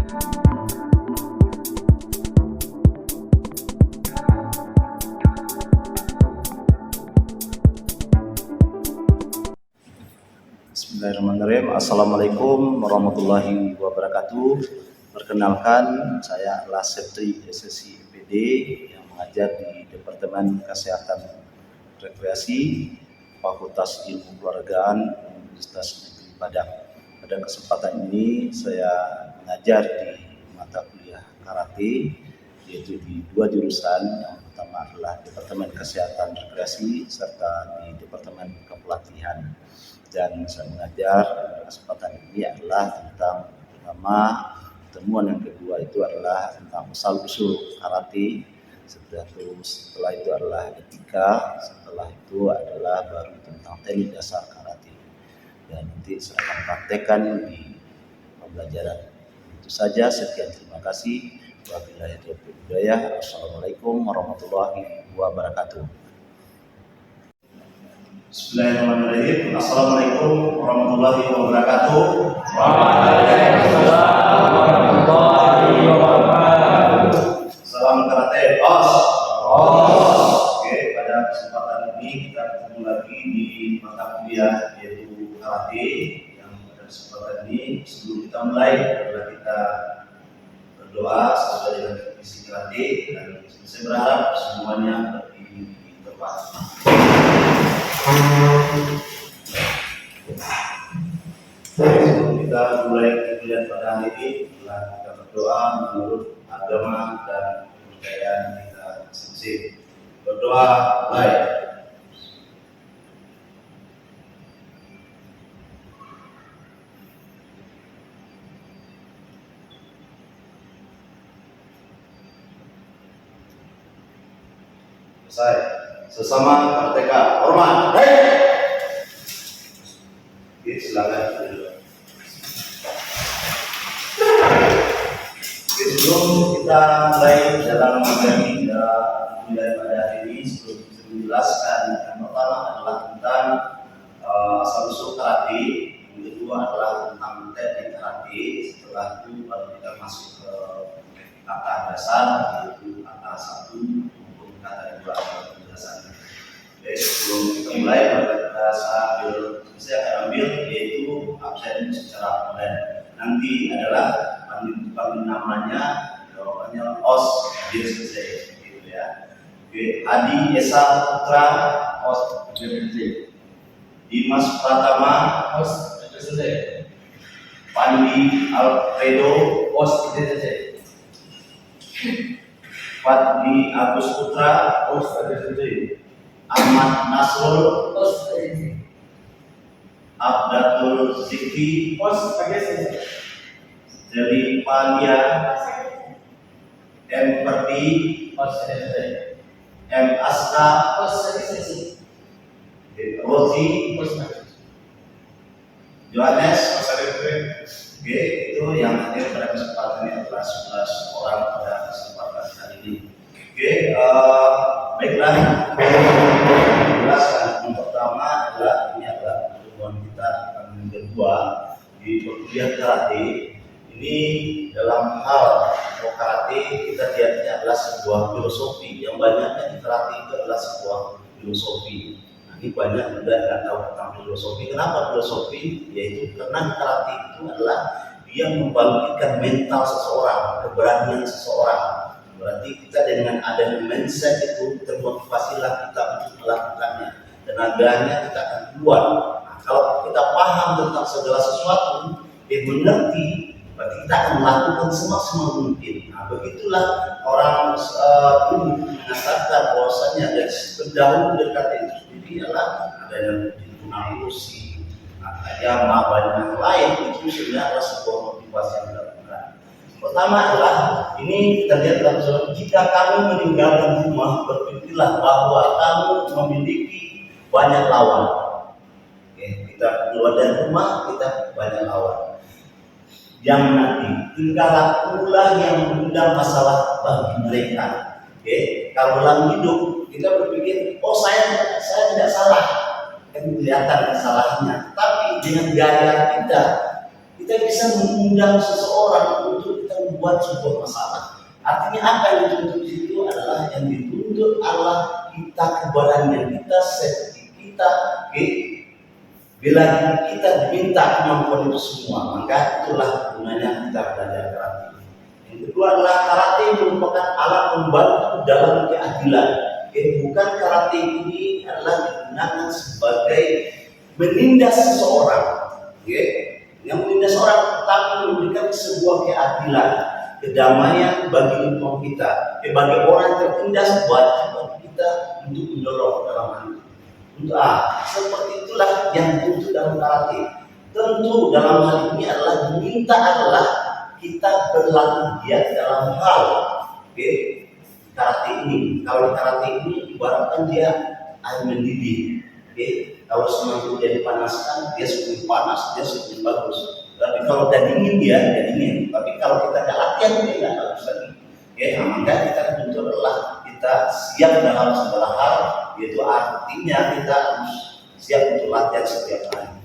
Bismillahirrahmanirrahim. Assalamualaikum warahmatullahi wabarakatuh. Perkenalkan, saya adalah Septri SSI IPD yang mengajar di Departemen Kesehatan Rekreasi Fakultas Ilmu Keluargaan Universitas Negeri Padang. Pada kesempatan ini saya mengajar di mata kuliah karate, yaitu di dua jurusan. Yang pertama adalah Departemen Kesehatan Rekreasi serta di Departemen Kepelatihan. Dan saya mengajar pada kesempatan ini adalah tentang pertama temuan, yang kedua itu adalah tentang asal-usul karate, setelah itu adalah etika, setelah itu adalah baru tentang teknik dasar karate. Dan nanti saya akan praktekkan di pembelajaran. Itu saja, sekian, terima kasih. Wabillahi taufiq wal hidayah. Assalamualaikum warahmatullahi wabarakatuh. Bismillahirrahmanirrahim. Assalamualaikum warahmatullahi wabarakatuh. Waalaikumsalam warahmatullahi wabarakatuh. Salam karate, os. Oke, pada kesempatan ini kita ketemu lagi di mata kuliah yaitu karate. Yang pada kesempatan ini sebelum kita mulai adalah kita berdoa sesuai dengan visi karate, dan saya berharap semuanya berdiri di tempat. Sebelum kita mulai kuliah pada hari ini, kita berdoa menurut agama dan kepercayaan kita masing-masing. Berdoa baik. Selesai. Sesama karateka, hormat. Baik. Oke, silakan. Oke, sebelum kita mulai dalam materi mulai pada hari ini, sebelum menjelaskan, yang pertama adalah tentang asal-usul karate, yang kedua adalah tentang teknik karate. Setelah itu baru kita masuk ke kata dasar, yaitu kata satu maupun kata dua penjelasan. Oke, sebelum kita mulai, saya akan ambil yaitu absen secara online. Nanti adalah panggil namanya, jawabannya OS dia selesai, gitu ya. Oke, Adi Esa Putra, OS dia selesai. Dimas Pratama, OS dia selesai. Pandi Alfredo, OS dia selesai. Fadli Agus Putra, OS dia selesai. Ahmad Nasrul, OS dia selesai. Abdul Zikri, OS dia selesai. Jadi Palia, M. Perdi, M. Aska, Rozi, Johannes, oke, itu yang hadir pada kesempatan ini adalah 11 orang pada kesempatan kali ini. Oke, baiklah, jelaskan. Yang pertama adalah ini adalah pertemuan kita yang kedua di perkuliahan karate. Ini dalam hal karate kita lihatnya adalah sebuah filosofi. Yang banyaknya di karate itu adalah sebuah filosofi. Nah, ini banyak juga yang tahu tentang filosofi. Kenapa filosofi? Yaitu karena karate itu adalah dia membangkitkan mental seseorang, keberanian seseorang. Berarti kita dengan adanya mindset itu termotivasilah kita untuk melakukannya. Tenaganya kita akan keluar. Nah, kalau kita paham tentang segala sesuatu, mengerti, berarti kita akan melakukan semaksimal mungkin. Nah, begitulah orang dulu mengatakan bahwasanya dari pendahulu dari kata itu sendiri adalah ada yang dikenal ilusi, agama, banyak yang lain. Itu sebenarnya adalah sebuah motivasi yang dilakukan. Pertama adalah ini kita lihat dalam surat, jika kamu meninggalkan rumah, berpikirlah bahwa kamu memiliki banyak lawan. Oke, kita keluar dari rumah, kita banyak lawan. Yang nanti tingkah lakulah yang mengundang masalah bagi mereka. Oke, kalau dalam hidup kita berpikir, oh saya tidak salah, kan kelihatan kesalahannya. Tapi dengan gaya kita bisa mengundang seseorang untuk kita membuat sebuah masalah. Artinya apa yang dituntut di situ adalah yang dituntut Allah kita keberanian kita, safety kita, bila kita diminta kemampuan itu semua, maka itulah gunanya kita belajar karate. Yang kedua adalah karate merupakan alat membantu dalam keadilan. Bukan karate ini adalah digunakan sebagai menindas seseorang, yang menindas orang, tetapi memberikan sebuah keadilan, kedamaian bagi umat kita. Bagi orang yang tertindas, wajib bagi kita untuk mendorong dalam hal itu. Seperti itulah yang dituntut dalam karate. Tentu dalam hal ini adalah diminta adalah kita berlatih giat dalam hal karate ini. Kalau karate ini ibaratkan dia air mendidih. Kalau semakin dia dipanaskan, dia semakin panas, dia semakin bagus. Tapi kalau udah dingin dia dingin. Tapi kalau kita nggak latihan dia nggak bagus lagi. Maka kita tentu adalah kita siap dalam segala hal, yaitu artinya kita harus siap untuk latihan setiap hari.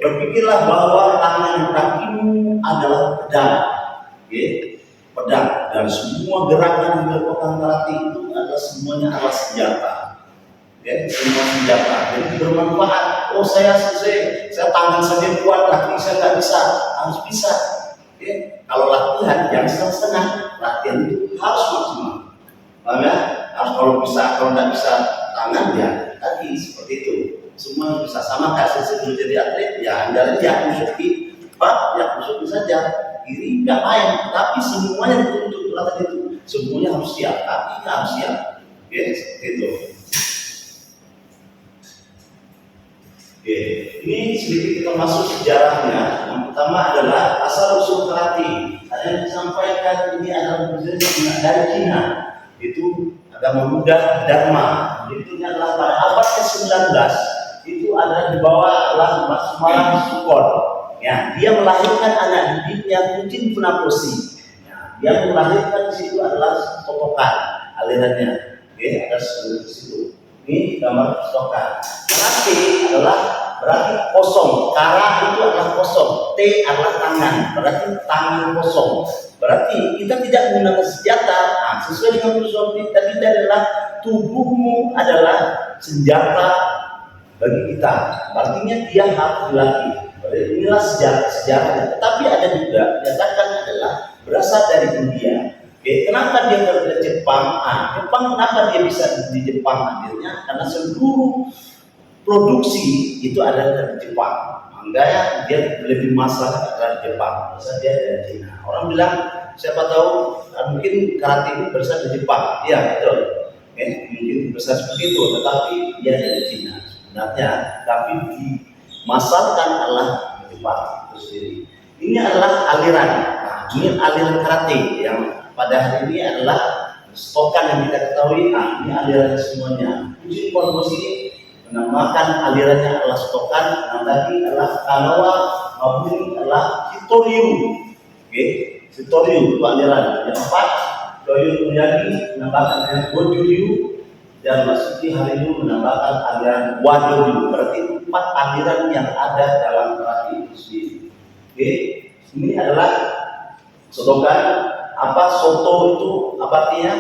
Berpikirlah bahwa tangan kakimu adalah pedang. Pedang, dan semua gerakan yang dilakukan karate itu adalah semuanya adalah senjata. Semua senjata, jadi bermanfaat. Saya tangan saja kuat, kaki saya nggak bisa, harus bisa. Kalau latihan yang setengah-setengah, latihan itu harus maksimal. Paham ya? Harus kalau bisa, kalau nggak bisa tangan ya kaki, seperti itu. Semua bisa sama kayak sebelum jadi atlet, ya andalnya ya musuki, musuki saja. Kiri nggak main, tapi semuanya dituntut latihan itu, semuanya harus siap, kaki harus siap. Seperti itu. Ini sedikit kita masuk sejarahnya. Yang pertama adalah asal usul karate. Ada yang disampaikan ini adalah dari Cina. Itu agama Buddha Dharma. Itu adalah pada abad ke-19. Itu ada di bawah Mas Sumarang Sukon. Dia melahirkan anak didiknya Kucing Funakoshi. Dia melahirkan di situ adalah Sotokan alirannya. Ada di situ. Ini gambar Sotokan. Karate adalah berarti kosong. Kara itu adalah kosong. T adalah tangan. Berarti tangan kosong. Berarti kita tidak menggunakan senjata. Sesuai dengan filosofi tadi adalah tubuhmu adalah senjata bagi kita. Artinya dia harus dilatih. Inilah sejarahnya. Tetapi ada juga dikatakan adalah berasal dari India. Kenapa dia dari Jepang? Jepang kenapa dia bisa di Jepang akhirnya? Karena seluruh produksi itu ada dari Jepang. Makanya dia lebih masalah dari Jepang. Berasal dia dari Cina. Orang bilang siapa tahu mungkin karate ini berasal dari Jepang. Iya betul. Mungkin besar seperti itu, tetapi dia dari Cina sebenarnya. Tapi dimasalkan adalah Jepang itu sendiri. Ini adalah aliran. Ini aliran karate yang pada hari ini adalah stokan yang kita ketahui. Ini aliran semuanya. Kucing Funakoshi menamakan alirannya adalah stokan. Yang tadi adalah Kanawa, Mabuni adalah Shitoryu. Shitoryu itu aliran. Yang empat, Doyo Miyagi menambahkan Goju-ryu, dan Masuki Harimu menambahkan aliran Wado-ryu. Berarti 4 aliran yang ada dalam karate itu sendiri. Ini adalah Sotokan. Apa soto itu apa artinya?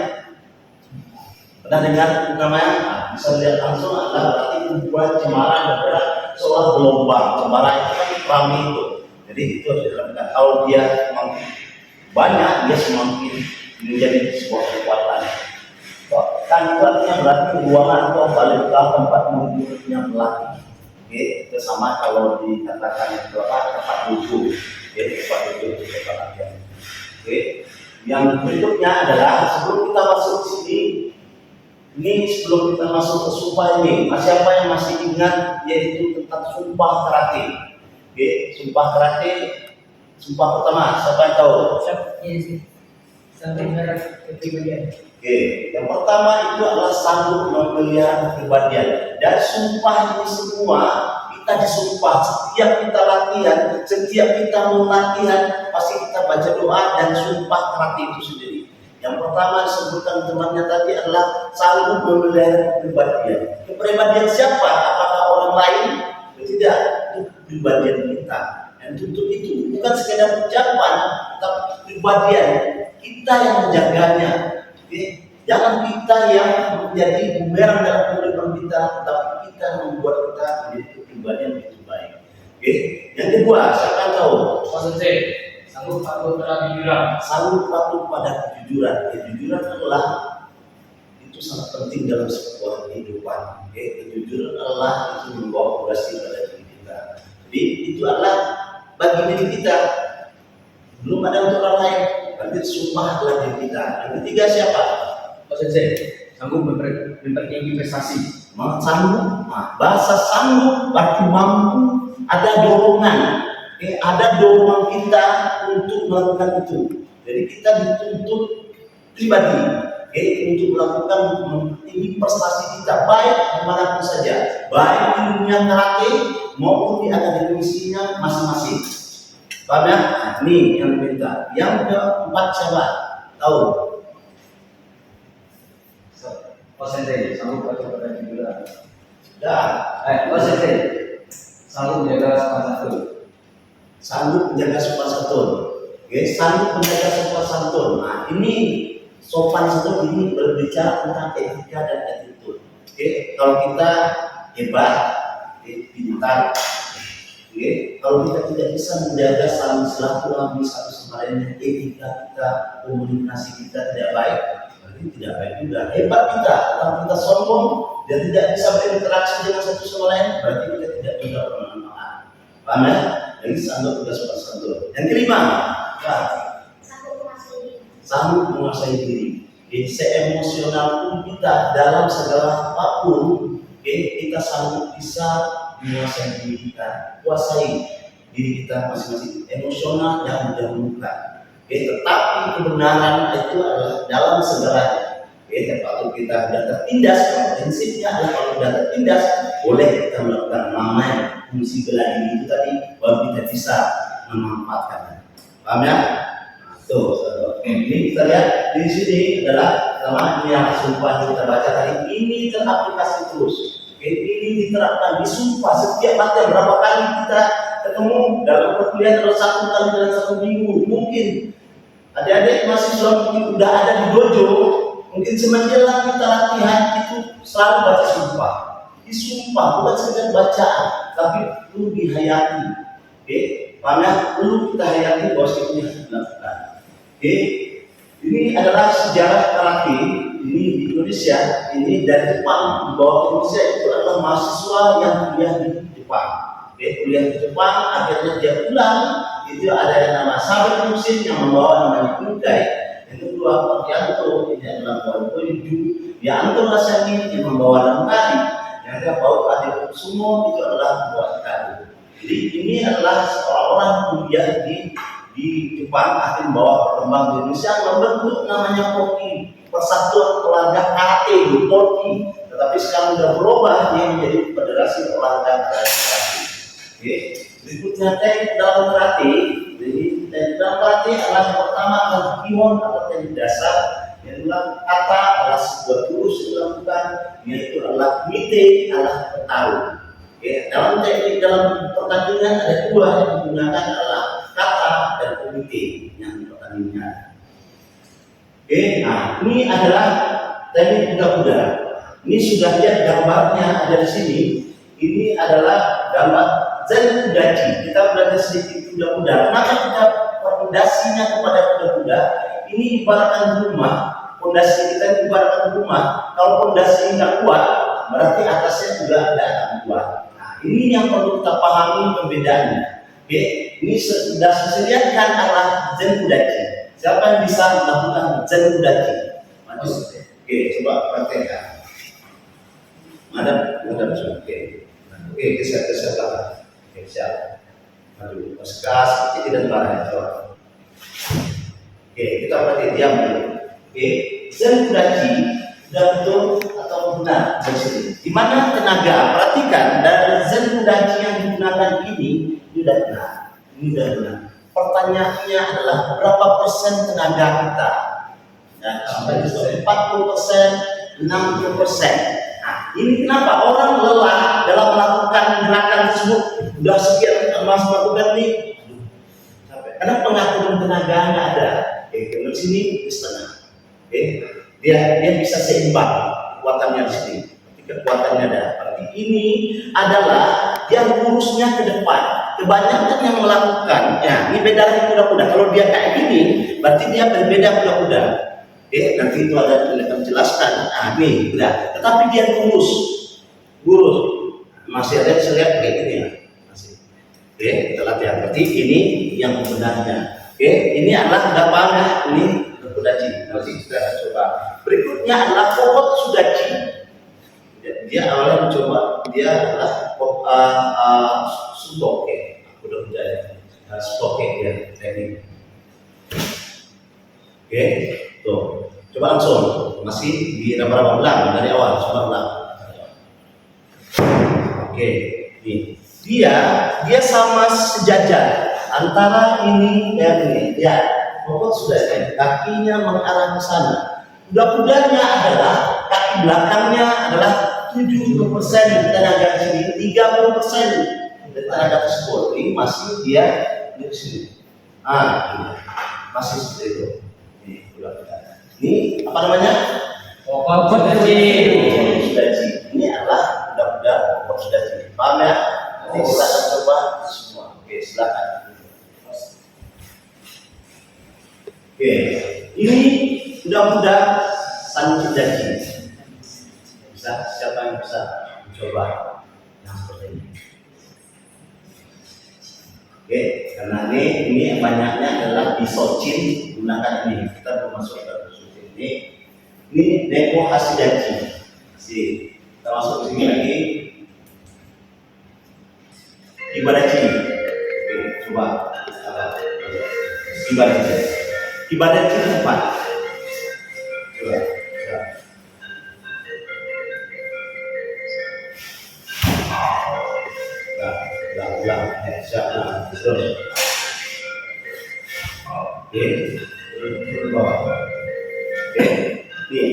Pernah dengar namanya? Bisa lihat langsung adalah berarti membuat cemara bergerak seolah gelombang. Cemara itu kan rami itu. Jadi itu harus dilakukan. Kalau dia semakin banyak, dia semakin menjadi sebuah kekuatan. Kan itu artinya berarti ruangan atau balik ke tempat menunjuknya pelatih. Itu sama kalau dikatakan tempat duduk. Tempat duduk tempat latihan. Yang berikutnya adalah sebelum kita masuk ke sini, sebelum kita masuk ke sumpah ini, siapa yang masih ingat yaitu tentang sumpah karate? Sumpah karate, sumpah pertama, siapa yang tahu? Yang pertama itu adalah sanggup memelihara kepribadian. Dan sumpah ini semua kita disumpah setiap kita latihan, setiap kita mau latihan pasti kita baca doa dan sumpah karate itu sendiri. Yang pertama disebutkan temannya tadi adalah sanggup memelihara kepribadian. Kepribadian siapa? Apakah orang lain? Tidak, itu kepribadian kita. Dan tuntut itu bukan sekedar ucapan, tapi kepribadian kita yang menjaganya. Oke? Jangan kita yang menjadi bumerang dalam kehidupan kita, tetapi kita membuat kita menjadi kepribadian yang lebih baik. Oke? Yang kedua, siapa yang tahu? Positif. Sanggup patuh pada kejujuran. Sanggup patuh pada kejujuran. Kejujuran adalah itu sangat penting dalam sebuah kehidupan. Oke? Kejujuran adalah itu membawa progresi pada diri kita. Jadi itu adalah bagi diri kita. Belum ada untuk orang lain. Berarti sumpah adalah diri kita. Yang ketiga siapa? Positif. Sanggup mempertinggi prestasi. Sanggup. Nah, bahasa sanggup berarti mampu, ada dorongan. Ada dorongan kita untuk melakukan itu. Jadi kita dituntut pribadi, untuk melakukan tinggi prestasi kita, baik dimanapun saja, baik di dunia karate maupun di akademisinya masing-masing. Paham ya? Nah, ini yang minta. Yang keempat siapa? Tahu? Positif. Sanggup patuh pada kejujuran. Sudah. Positif. Sanggup menjaga sopan santun. Sanggup menjaga sopan santun. Sanggup menjaga sopan santun. Nah, ini sopan santun ini berbicara tentang etika dan attitude. Kalau kita hebat, pintar, kalau kita tidak bisa menjaga saling silaturahmi satu sama lain, etika kita, komunikasi kita tidak baik, berarti tidak baik juga. Hebat kita, kalau kita sombong dan tidak bisa berinteraksi dengan satu sama lain, berarti kita tidak bisa bermanfaat. Paham ya? Jadi sanggup juga sopan santun. Yang kelima, sanggup menguasai diri. Jadi seemosional pun kita dalam segala apapun, kita sanggup bisa menguasai diri kita, kuasai diri kita masing-masing. Emosional yang mendahulukan. Tetapi kebenaran itu adalah dalam segalanya. Kalau kita sudah tertindas, prinsipnya adalah kalau sudah tertindas, boleh kita melakukan namanya fungsi bela diri itu tadi, bahwa kita bisa memanfaatkannya. Paham ya? Ini kita lihat di sini adalah nama yang sumpah kita baca tadi. Ini teraplikasi terus. Ini diterapkan, disumpah setiap latihan. Berapa kali kita ketemu dalam perkuliahan adalah 1 kali dalam 1 minggu. Mungkin adik-adik mahasiswa mungkin udah ada di dojo. Mungkin semenjak kita latihan itu selalu baca sumpah. Disumpah bukan sekedar bacaan, tapi perlu dihayati. Karena perlu kita hayati bahwa itu yang dilakukan. Ini adalah sejarah karate. Ini di Indonesia, ini dari Jepang, di bawah Indonesia itu adalah mahasiswa yang kuliah di Jepang. Kuliah di Jepang, akhirnya dia pulang, itu ada yang nama Sabet Musin yang membawa namanya Kunkai. Yang kedua, Yanto, ini adalah Wanto Yuju, Yanto Rasani yang membawa Langkari. Yang ketiga, Bau Adil Sumo, itu adalah membawa Ikadu. Jadi ini adalah seorang kuliah di Jepang, akhirnya membawa berkembang di Indonesia, membentuk namanya Koki. Persatuan Olahraga Karate Polki, tetapi sekarang sudah berubah menjadi Federasi Olahraga Karate. Berikutnya teknik dalam karate. Jadi teknik dalam karate adalah yang pertama adalah kihon atau teknik dasar. Yang kedua kata adalah sebuah jurus yang dilakukan, yaitu adalah mite adalah petarung. Dalam teknik dalam pertandingan ada 2 yang digunakan adalah kata dan komite yang pertandingan. Nah ini adalah teknik kuda-kuda. Ini sudah lihat gambarnya ada di sini. Ini adalah gambar Zen Kudachi. Kita belajar sedikit kuda-kuda. Kenapa kita fondasinya kepada kuda-kuda? Ini ibaratkan rumah. Fondasi kita ibaratkan rumah. Kalau fondasi nggak kuat, berarti atasnya juga tidak akan kuat. Nah, ini yang perlu kita pahami perbedaannya. Ini sudah saya lihatkan adalah Zen Kudachi. Siapa yang bisa melakukan Zen Kudachi? Coba praktekkan. Madam, sudah. Siap. Siap. Aduh, sekas, tidak marah. Coba. Kita berarti diam dulu. Zen Kudachi sudah betul atau benar di sini. Di mana tenaga? Perhatikan dari Zen Kudachi yang digunakan ini sudah benar. Ini sudah benar. Pertanyaannya adalah berapa persen tenaga kita? Nah, sampai 40%, 60%. Nah, ini kenapa orang lelah dalam melakukan gerakan tersebut? Sudah sekian emas melakukan ini, capek. Karena pengaturan tenaga nggak ada. Kalau sini di setengah. Dia bisa seimbang kekuatannya di sini. Kekuatannya ada. Berarti ini adalah dia lurusnya ke depan. Kebanyakan yang melakukan, ya ini beda dengan kuda-kuda. Kalau dia kayak gini, berarti dia berbeda kuda-kuda. Nanti itu ada akan jelaskan. Nih, udah. Tetapi dia lurus. Masih ada yang lihat kayak gini ya. Masih. Kita latihan. Berarti ini yang benarnya. Ini adalah dapannya. Ini kudaci. Nanti kita akan coba. Berikutnya adalah pokok sudaci. Dia awalnya mencoba. Dia adalah sudoke. Aku udah percaya. Sudoke ya. Teknik. Tuh. Coba langsung. Masih di raba-raba ulang dari awal. Coba ulang. Nih. Dia sama sejajar antara ini dan ini. Ya, pokok sudah kakinya mengarah ke sana. Kuda-kudanya adalah kaki belakangnya adalah 70% tenaga di sini, 30% tenaga tersebut. Ini masih dia di sini. Ini masih seperti itu. Ini apa namanya? Pokok sudaci. Ini adalah kuda-kuda pokok sudaci. Paham ya? Nanti kita akan coba semua. Silakan. Ini kuda-kuda sanjudaci. Bisa, siapa yang bisa mencoba yang seperti ini? Karena ini banyaknya adalah di Sochin gunakan ini. Kita belum masuk ke Sochin ini. Ini Neko Hasidachi. Kita masuk ke sini lagi. Ibadachi. Coba. Ibadachi. Ibadachi itu apa? Coba. Terus. Nih,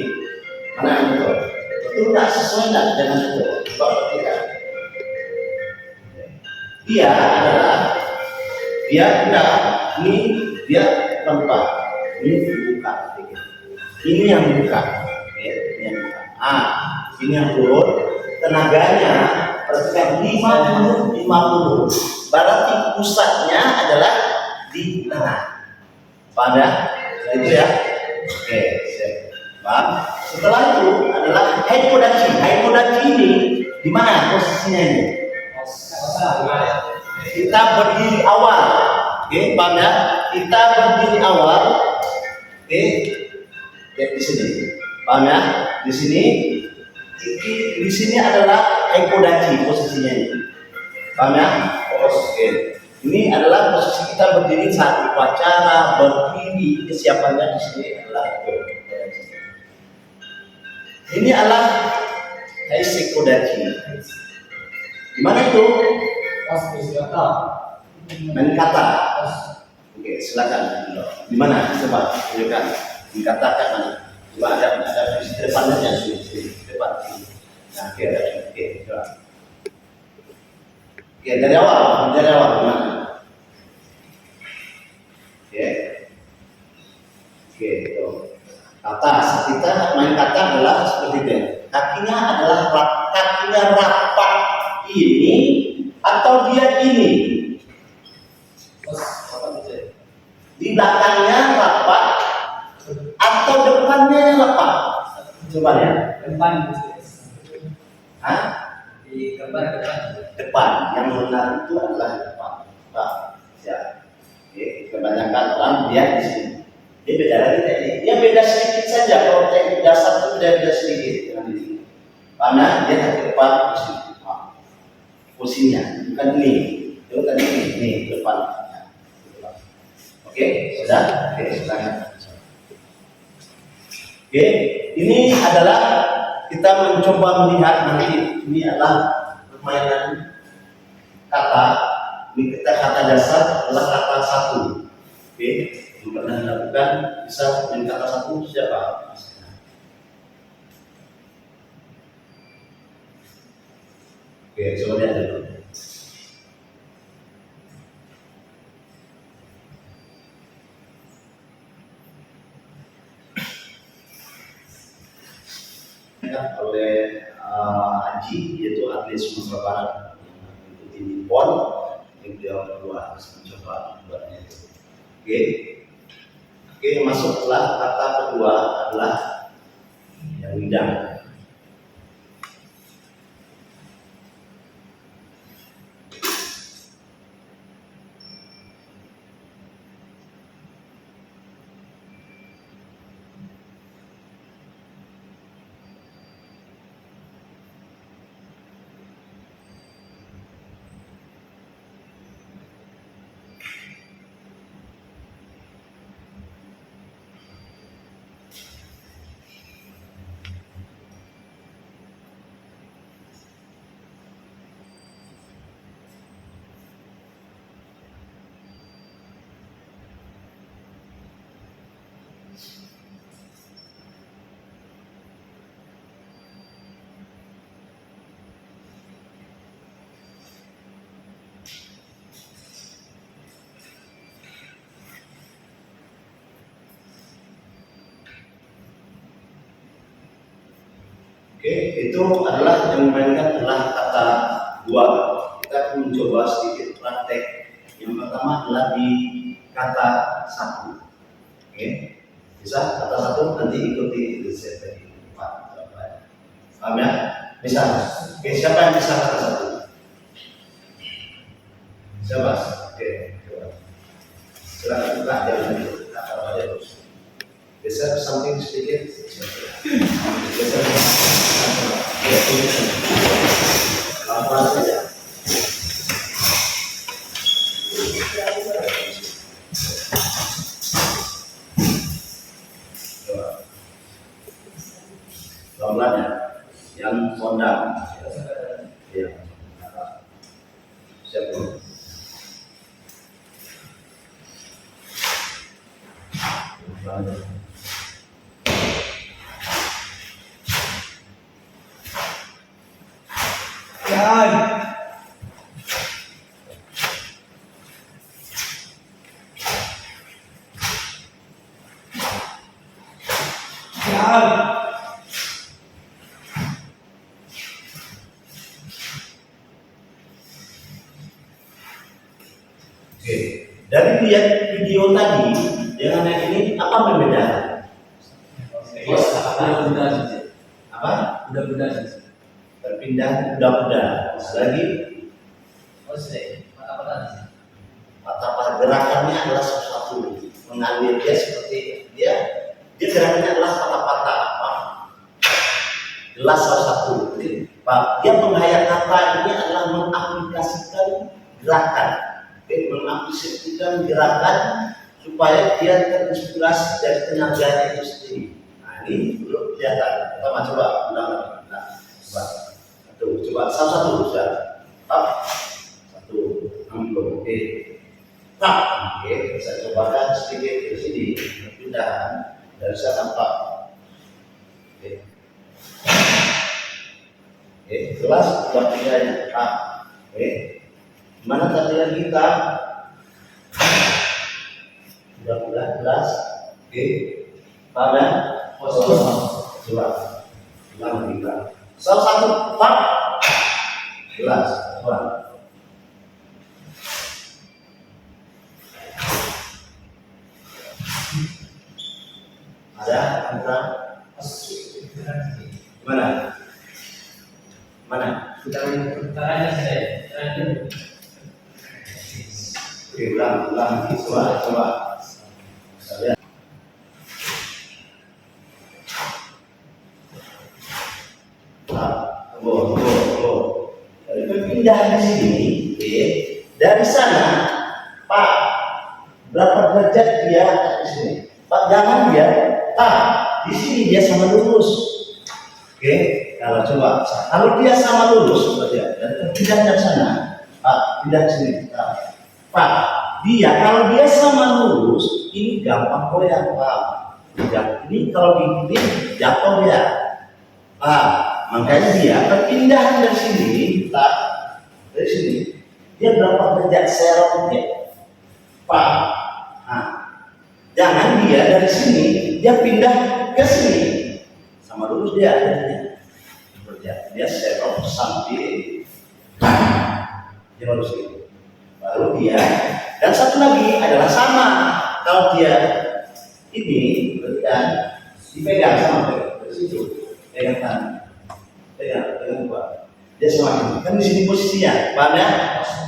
mana yang betul? Betul nggak sesuai nggak dengan itu? Coba perhatikan. Dia dia tempat. Ini buka. Ini yang buka. Ini yang buka. Ini yang turun. Tenaganya perhatikan 50. Berarti pusatnya adalah di tengah. Paham ya? Itu ya. Paham? Setelah itu adalah Haikodachi. Haikodachi ini di mana posisinya ini? Kita berdiri awal. Paham ya? Kita berdiri awal. Di sini. Paham ya? Di sini adalah Haikodachi posisinya ini. Paham ya? Ini adalah posisi kita berdiri saat upacara, berdiri, kesiapannya di sini adalah ini adalah Haikodachi. Di mana itu? Menkata. Silakan. Di mana? Coba tunjukkan. Dikatakan mana? Coba ada di depannya sini, depan. Nah, coba. Dari awal gimana? Tuh. Atas kita main kata adalah seperti itu. Kakinya rapat ini atau dia ini. Di belakangnya rapat atau depannya rapat. Coba ya. Depan. Di depan. Yang benar itu adalah depan. Kebanyakan orang dia di sini. Dia beda lagi teknik. Dia beda sedikit saja. Kalau teknik dasar itu beda sedikit dengan ini. Karena dia ke depan posisinya. Bukan ini. Itu kan ini depan. Sudah? Silakan. Ini adalah kita mencoba melihat nanti ini adalah permainan kata. Ini kita kata dasar adalah kata satu. Yang pernah dilakukan bisa main kata satu siapa? Coba lihat dulu. oleh Aji, yaitu atlet Sumatera Barat yang mengikuti di PON yang beliau kedua mencoba buatnya itu. Oke, masuklah kata kedua adalah yang bidang. Oke, itu adalah yang dimainkan adalah kata dua. Kita akan mencoba sedikit praktek. Yang pertama adalah di kata satu. Oke, bisa kata satu nanti ikuti step tadi. Paham ya? Bisa. Oke, siapa yang bisa kata satu? Siapa? Oke, coba. Silakan buka jalan itu. Kata apa terus? Bisa samping sedikit. Bisa. Apa saja? Pelan-pelan ya, yang kondang. Ya. Siap dulu. Oke, dari lihat video tadi dengan yang ini apa membedakan? Apa? Udah Berpindah kuda-kuda. Lagi patah gerakannya adalah sesuatu mengalir dia seperti dia gerakannya adalah patah-patah. Jelas salah satu. Dia penghayat kata ini adalah mengaplikasikan gerakan. Mengaplikasikan gerakan supaya dia terinspirasi dari tenaganya itu sendiri. Nah, ini belum kelihatan. Kita coba ulang lagi. Nah, coba salah satu sudah. Satu, ambil. Oke. Oke, saya cobakan sedikit ke sini. Pindahan dari sana Pak. Oke, jelas sudah pindahnya. Oke. Mana tadian kita? Sudah jelas. Oke. Paham ya? Coba. Ulang kita. Salah satu Pak. Jelas. Coba. Ada antara mana? Putarannya saya. Oke, ulang. Coba. Lihat. Dari berpindah di sini, dari sana, Pak, berapa derajat dia di sini? Pak, jangan dia, di sini dia sama lurus. Oke, kalau dia sama lurus saja, dan pindah dari sana, Pak, pindah ke sini. Pak, kalau dia sama lurus, ini gampang goyang, Pak. Ini kalau digini jatuh dia. Makanya dia perpindahan dari sini, Pak, dari sini, dia berapa derajat serongnya, Pak. Jangan dia dari sini, dia pindah ke sini, sama lurus dia. bekerja. Dia serok sampai dia harus gitu. Baru dia. Dan satu lagi adalah sama. Kalau dia ini berarti dipegang sama dari situ, pegang tangan, pegang dua. Dia semakin kan di sini posisinya, paham ya?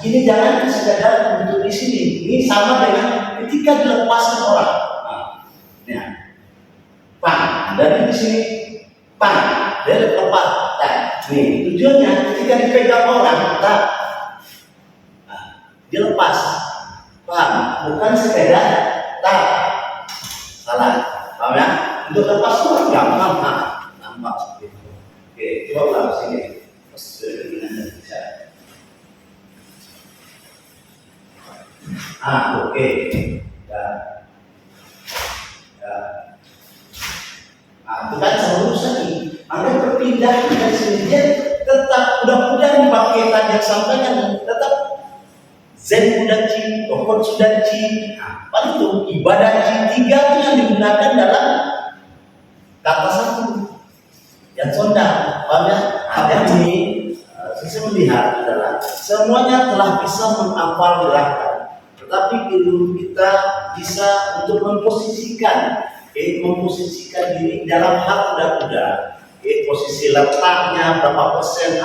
Ini jangan sekadar untuk di sini. Ini sama dengan ketika dilepaskan orang. Nah, ya. Pan, dari di sini pan, dari lepas. Nah, nih tujuannya ketika dipegang orang, tak, nah, dia lepas. Paham? Bukan sekadar tak. Salah, paham ya? Untuk lepas orang gampang, nampak seperti itu. Oke, coba ulang sini. Oke. Ya. Itu kan seluruh nih. Anda berpindah dari sini dia tetap mudah-mudahan dipakai tadi yang sampaikan tetap Zen sudah Ji, Tokot sudah Ji. Apa itu ibadah Ji 3 itu yang digunakan dalam kata satu yang sonda, paham ya? Ada ini saya melihat adalah semuanya telah bisa menghafal gerakan, tetapi kita bisa untuk memposisikan diri dalam hal kuda-kuda. Posisi letaknya berapa persen?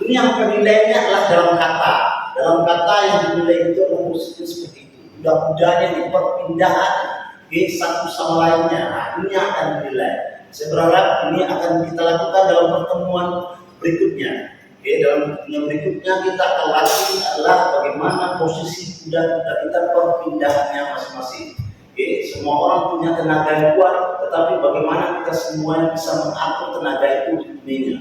Ini yang penilaiannya adalah dalam kata yang dinilai itu adalah posisi seperti itu. Kuda-kudanya di perpindahan satu sama lainnya. Ini yang akan dinilai. Saya berharap ini akan kita lakukan dalam pertemuan berikutnya. Dalam pertemuan berikutnya kita akan latih adalah bagaimana posisi kuda-kuda kita perpindahannya masing-masing. Semua orang punya tenaga yang kuat, tetapi bagaimana kita semuanya bisa mengatur tenaga itu di dunia.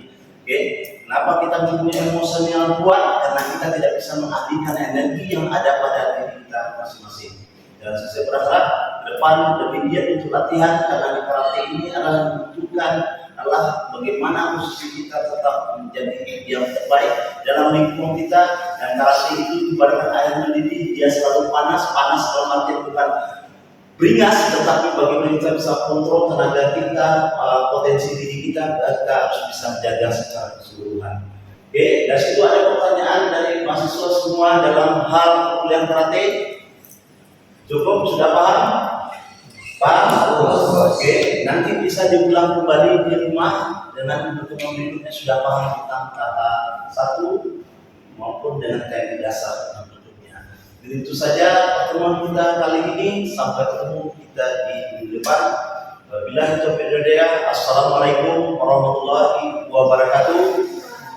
Kenapa kita mempunyai emosi yang kuat? Karena kita tidak bisa mengalihkan energi yang ada pada diri kita masing-masing. Dan saya berharap depan lebih giat untuk latihan, karena di karate ini membutuhkan adalah bagaimana posisi kita tetap menjadi yang terbaik dalam lingkungan kita. Dan karate itu ibaratkan air mendidih, dia selalu panas dalam arti bukan beringas, tetapi bagaimana kita bisa kontrol tenaga kita, potensi diri kita harus bisa menjaga secara keseluruhan. Dari situ ada pertanyaan dari mahasiswa semua dalam hal kuliah karate. Cukup, sudah paham? Paham? Nanti bisa diulang kembali di rumah dengan pertemuan berikutnya sudah paham tentang kata satu maupun dengan teknik dasar. Itu saja pertemuan kita kali ini. Sampai ketemu kita di minggu depan. Billahi taufiq wal hidayah. Assalamualaikum warahmatullahi wabarakatuh.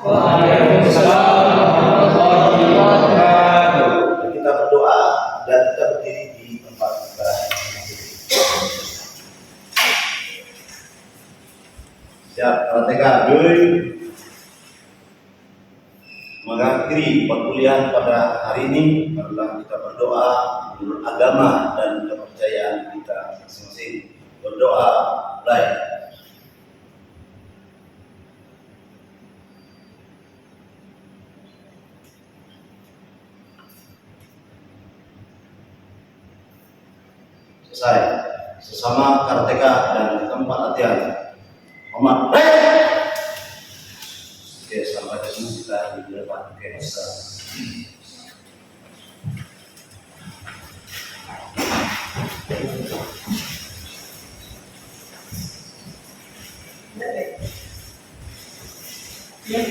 Waalaikumsalam warahmatullahi wabarakatuh. Kita berdoa dan kita berdiri di tempat kita. Siap, karateka doi. Mengakhiri perkuliahan pada hari ini adalah kita berdoa menurut agama dan kepercayaan kita masing-masing. Berdoa, mulai. Selesai. Sesama karateka dan tempat latihan. Hormat. Oke, sampai di sini kita di depan. Oke, Ya.